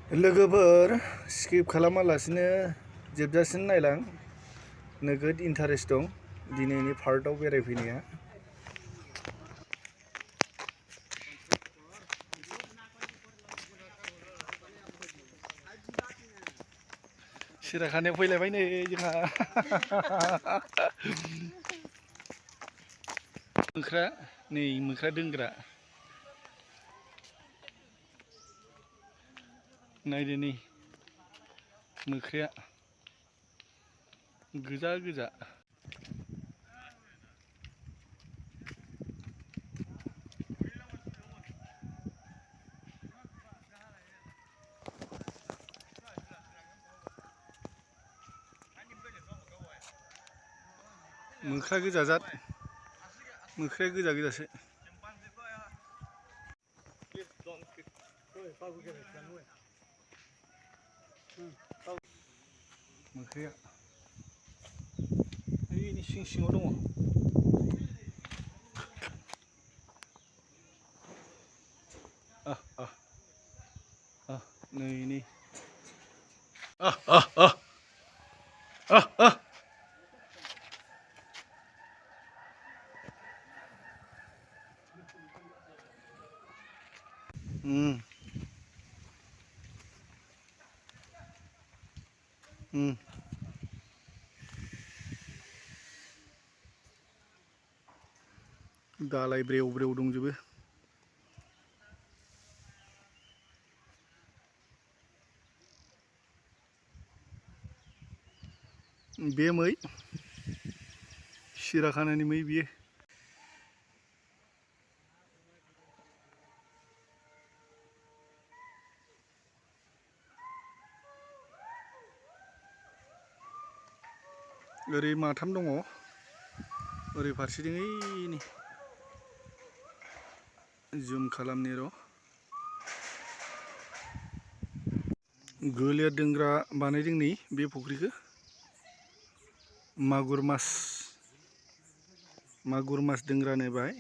लोगोफोर स्किप खालामालासिनो जोबजासिम नायलां नोगोद इन्टारेस्ट दं दिनैनि पार्टआव बेरायफैनाया। सिराखानायाव फैलायबाय नै जोंहा मोख्रा नै मोख्रा दोनग्रा नायदो नै मोख्राया गोजा गोजा मोख्रा गोजा जात मोख्राया गोजा गोजासो मोख्राया ओइनि सिं सिङाव दङ। नै दालाय ब्रेव ब्रेव दंजोबो। बे मै सिराखानानि मै बियो। ओरै माथाम दङ ओरै फारसेथिं ओइनि जुम खालामनि र' गोलेर दोनग्रा बानायदों नै बे फुख्रिखौ मागुर मास दोनग्रानो बाय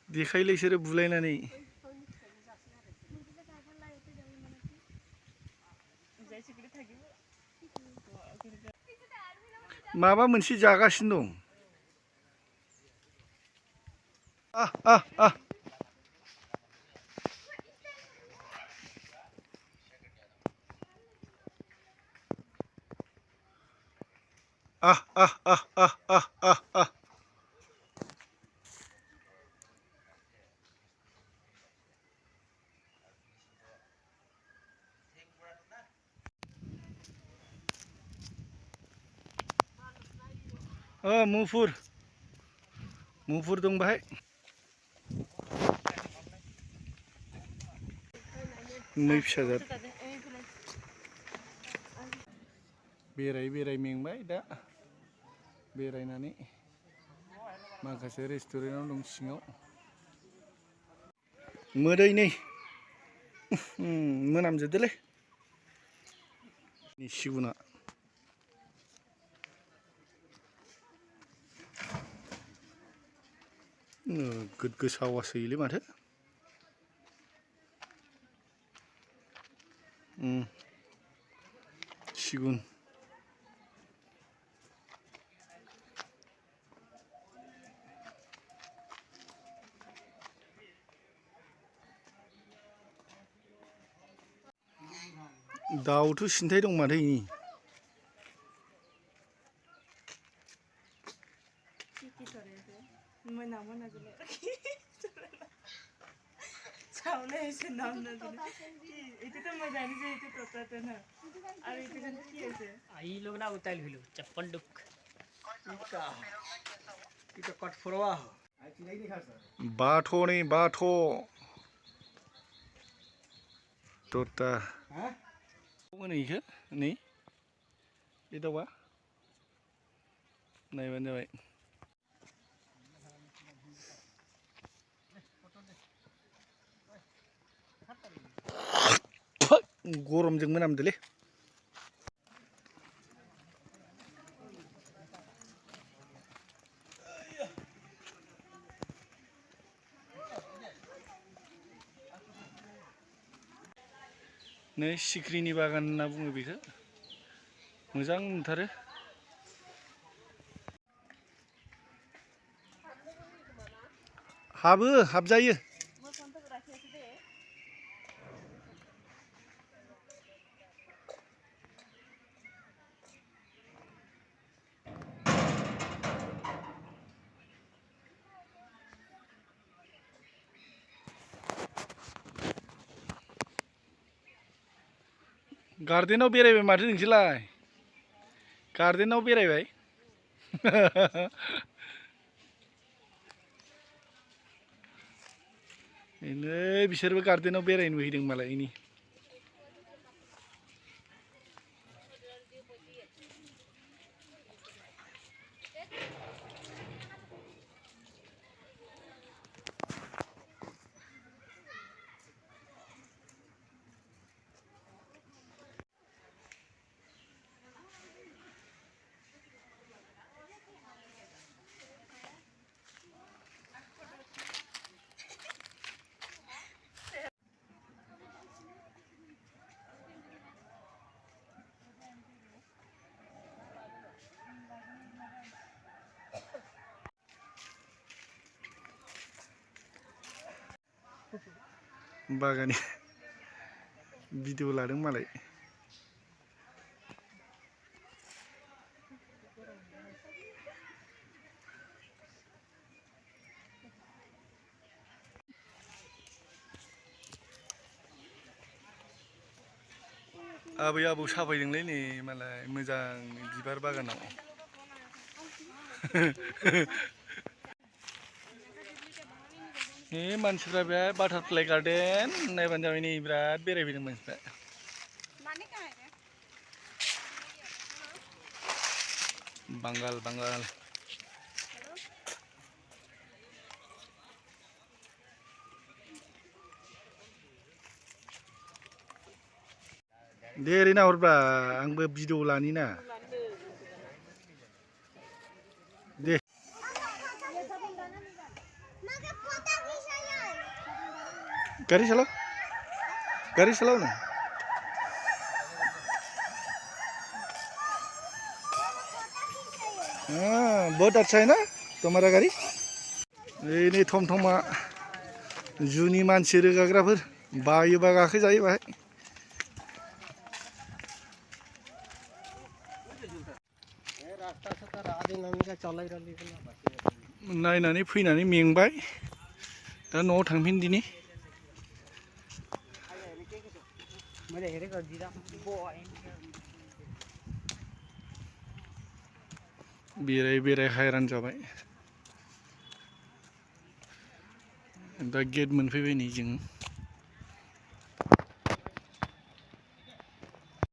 देखायलै बिसोरो बुलायनानै माबा मोनसे जागासिनो दं। मुफुर दं बाहाय। मै फिसा जात बेराय मेंबाय दा बेरायनानै माखासे रेस्टुरेन्टाव दं सिङाव। मोदै नै मोनामजोबदोलै सिगुना नोगोद गोसा आवाज होयोलै माथो। सिगुन दाउथु सिन्थाय दं माथो इनि चप्पल डुक बाथ' नै बाथ' तोता होनो इखो नै बे दाउआ नायबानो जाबाय। गरमजों मोनामदोलै नै सिख्रिनि बागान होनना बुङो बेखौ मोजां नुथारो हाबजायो गार्डेनाव बेरायबाय माथो नोंसोरलाय गार्डेनाव बेरायबाय नै बिसोरबो गार्डेनाव बेरायनो फैदों मालाय इनि बागानि भिडिअ लादों मालाय आबै आबौ साफायदोंलै नै मालाय मोजां बिबार बागानाव नै मानसिफ्रा बे बाटारफ्लाइ गार्डेन नायबानो जाबाय नै बिराद बेरायफैदों मानसिफ्रा बांगाल दे ओरै नाहरब्रा आंबो भिडिअ लानि ना दे गाड़ी चलाओ ना हाँ बहुत अच्छा है ना तुम्हारा गाड़ी नै थम थमा जुनि मानसि रोगाग्राफोर बायोबा गाखोजायो बाहाय नायनानै फैनानै मेंबाय दा न'आव थांफिनदिनि बेराय हायरान जाबाय दा गेट मोनफैबाय नै जों